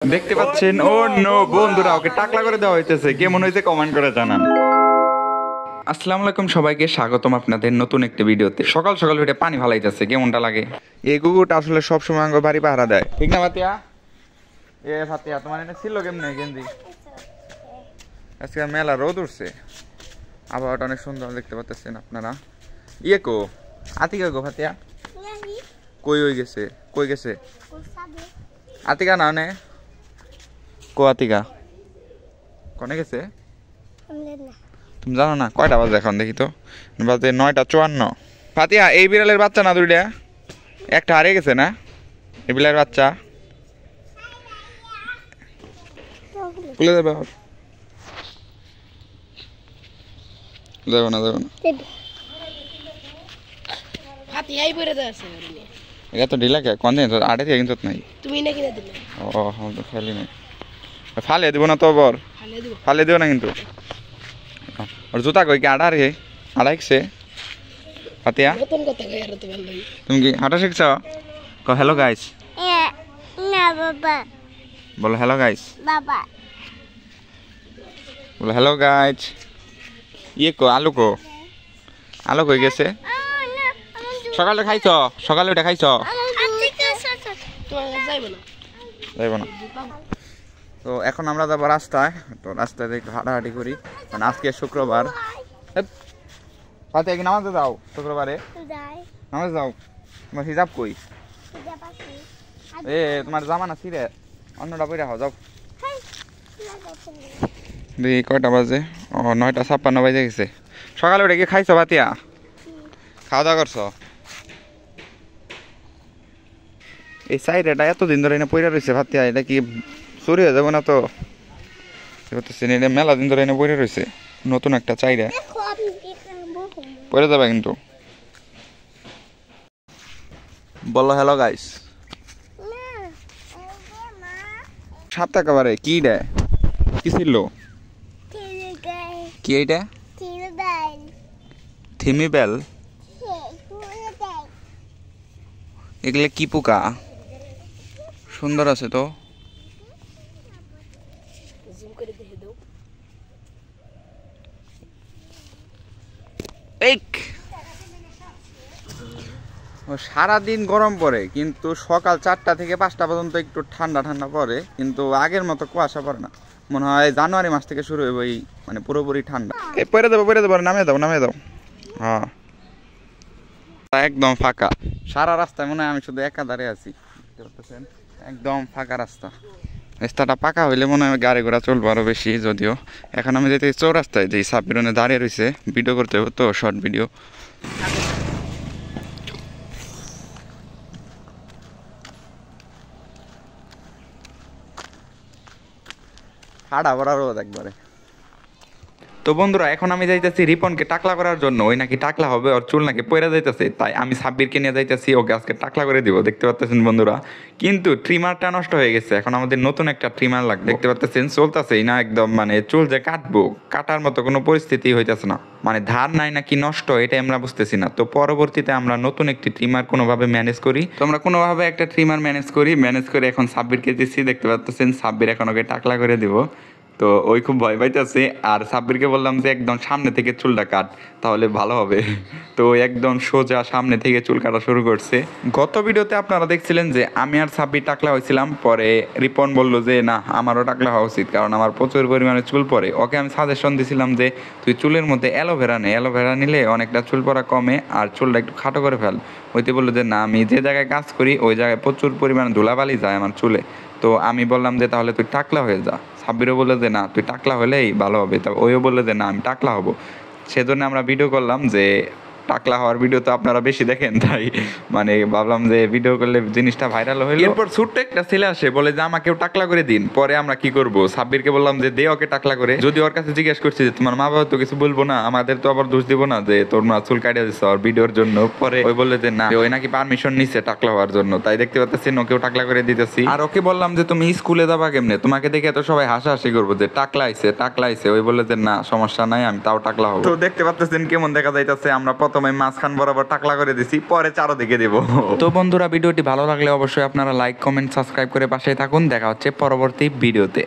দেখতে পাচ্ছেন ও নো বন্ধুরা ওকে টাকলা করে দেওয়া হইতেছে, কেমন হয়েছে কমেন্ট করে জানান। আসসালামু আলাইকুম, সবাইকে স্বাগতম আপনাদের নতুন একটি ভিডিওতে। সকাল সকাল উঠে পানি ফালাইতেছে, কেমনটা লাগে? এই কুকুরটা আসলে সবসময় আঙ্গ বাড়ি পাহারা দেয়, ঠিক না ফাতিয়া? এ ফাতিয়া তোমার এনে ছিল কেমনে গেঞ্জি? আজকে মেলা রোদ উঠছে, আবহাওয়াটা অনেক সুন্দর দেখতে পাচ্ছেন আপনারা। ইয়ে কো আতিকা গো ফাতিয়া কই হয়ে গেছে, কই গেছে আতিকা? না নে কো আতিকা কনে গেছে তুমি জানো না? কয়টা বাজে এখন দেখি তো, বাজে 9:54। ফাতিয়া এই বিড়ালের বাচ্চা না দুইটা? একটা হারিয়ে গেছে না এই বিড়ালের বাচ্চা? খুলে দেবে? যাবো না যাবো না, এটা তো ঢিলা কে কোন দিন আড়ে থেকে কিন্তু নাই তুমি না কিনে দিলে। ও হ্যাঁ তো খালি নাই, ফালে দিব না তো বর, ফালে দিব না কিন্তু। আর জুতা কই কি আড়া রে আড়াইছে ফাতিয়া? তুমি কি হাঁটা শিখছ? কো হ্যালো গাইস। না বাবা বলো হ্যালো গাইস। বাবা বলো হ্যালো গাইস। ইয়ে কো আলু কো, আলু কই গেছে? সকালে খাইছ? সকালে উঠে খাইছ? যাইব না। তো এখন আমরা যাবো রাস্তায়, তো রাস্তায় একটু হাঁটাহাঁটি করি, মানে আজকে শুক্রবার। ফাতিয়া কি নামাজে যাও শুক্রবারে? নামাজে যাও? তোমার হিজাব কই? এ তোমার জামা না ছিঁড়ে অন্যটা পরে যাও। দেখি কয়টা বাজে? ও 9:56 বাজে গেছে। সকালে উঠে কি খাইছো ফাতিয়া? খাওয়া দাওয়া করছো? এই সাইডটা এতদিন ধরে এনে পইরা রয়েছে ফাতিয়া, এটা কি চুরি হয়ে যাবো না তো? এটা মেলা দিন ধরে এনে পইরা রয়েছে, নতুন একটা চাইরা পরে যাবে কিন্তু। বলো হ্যালো গাইস। 7 একেবারে কি রে কি ছিল? কি এইটা? থিমি বেল? এগুলো কি পোকা? সুন্দর আছে তো। সারাদিন গরম পড়ে কিন্তু সকাল 4টা থেকে 5টা পর্যন্ত একটু ঠান্ডা ঠান্ডা পড়ে, কিন্তু আগের মতো কুয়াশা পড়ে না। মনে হয় জানুয়ারি মাস থেকে শুরু হবে এই মানে পুরোপুরি ঠান্ডা। এই পরে দেবো নামে দাও। হ্যাঁ একদম ফাঁকা সারা রাস্তায়, মনে হয় আমি শুধু একা দাঁড়িয়ে আছি। একদম ফাঁকা রাস্তাটা পাকা হইলে মনে হয় গাড়ি ঘোড়া চলবো আরো বেশি। যদিও এখন আমি যেতে চৌরাস্তায় যে সাব্বিরনে দাঁড়িয়ে রয়েছে, ভিডিও করতে হবে তো, শর্ট ভিডিও। হাড়া ভরা রোদ একবারে। তো বন্ধুরা এখন আমি যাইতেছি রিপনকে টাকলা করার জন্য, ওই নাকি টাকলা হবে, ওর চুল নাকি পয়রা যাইতেছে, তাই আমি সাব্বিরকে নিয়ে যাইতেছি, ওকে আজকে টাকলা করে দিব। দেখতে পাচ্ছেন বন্ধুরা, কিন্তু ট্রিমারটা নষ্ট হয়ে গেছে, এখন আমাদের নতুন একটা ট্রিমার লাগবে। দেখতে পাচ্ছেন চলতেছেই না একদম, মানে চুল যে কাটবো কাটার মতো কোনো পরিস্থিতি হইতেছে না, মানে ধার নাই নাকি নষ্ট এটাই আমরা বুঝতেছি না। তো পরবর্তীতে আমরা নতুন একটি ট্রিমার কোনোভাবে ম্যানেজ করি, তো আমরা কোনোভাবে একটা ট্রিমার ম্যানেজ করে এখন সাব্বিরকে দিচ্ছি। দেখতে পাচ্ছেন সাব্বির এখন ওকে টাকলা করে দিব। তো ওই খুব ভয় পাইতেছে, আর সাব্বিরকে বললাম যে একদম সামনে থেকে চুলটা কাট, তাহলে ভালো হবে। তো একদম সোজা সামনে থেকে চুল কাটা শুরু করছে। গত ভিডিওতে আপনারা দেখছিলেন যে আমি আর সাব্বির টাকলা হয়েছিলাম, পরে রিপন বলল যে না আমারও টাকলা হওয়া উচিত, কারণ আমার প্রচুর পরিমাণে চুল পড়ে। ওকে আমি সাজেশন দিছিলাম যে তুই চুলের মধ্যে অ্যালোভেরা নে, অ্যালোভেরা নিলে অনেকটা চুল পড়া কমে আর চুলটা একটু খাটো করে ফেল। হইতে বললো যে না আমি যে জায়গায় কাজ করি ওই জায়গায় প্রচুর পরিমাণে ধুলাবালি যায় আমার চুলে। তো আমি বললাম যে তাহলে তুই টাকলা হয়ে যা। সাব্বিরও বললো যে না তুই টাকলা হলেই ভালো হবে, তা ওইও বললো যে না আমি টাকলা হব। সেজন্য আমরা ভিডিও করলাম যে টাকলা হওয়ার ভিডিও তো আপনারা বেশি দেখেন, তাই মানে ভাবলাম যে ভিডিও করলে জিনিসটা ভাইরাল হইলো। এরপর ছোট্ট একটা ছেলে আসে বলে যে আমাকেও টাকলা করে দিন। পরে আমরা কি করব, সাব্বিরকে বললাম যে দে ওকে টাকলা করে। যদি ওর কাছে জিজ্ঞেস করছি যে তোমার মা বাবা তো কিছু বলবো না, আমাদের তো আবার দোষ দিব না যে তোর মা চুল কাটিয়ে দিচ্ছে ওর ভিডিওর জন্য। পরে ওই বললে যে না ওই নাকি পারমিশন নিচ্ছে টাকলা হওয়ার জন্য, তাই দেখতে পাচ্ছেন ওকেও টাকলা করে দিতেছি। আর ওকে বললাম যে তুমি স্কুলে যাবা কেমনে, তোমাকে দেখে তো সবাই হাসাহাসি করবো যে টাকলা আইছে। ওই বললে যে না সমস্যা নাই আমি তাও টাকলা হবো। তো দেখতে পাচ্ছেন কেমন দেখা যাইতেছে, আমরা প্রথম প্রথমে মাঝখান বরাবর টাকলা করে দিছি, পরে চারোদিকে দেব। তো বন্ধুরা ভিডিওটি ভালো লাগলে অবশ্যই আপনারা লাইক কমেন্ট সাবস্ক্রাইব করে পাশে থাকুন। দেখা হচ্ছে পরবর্তী ভিডিওতে।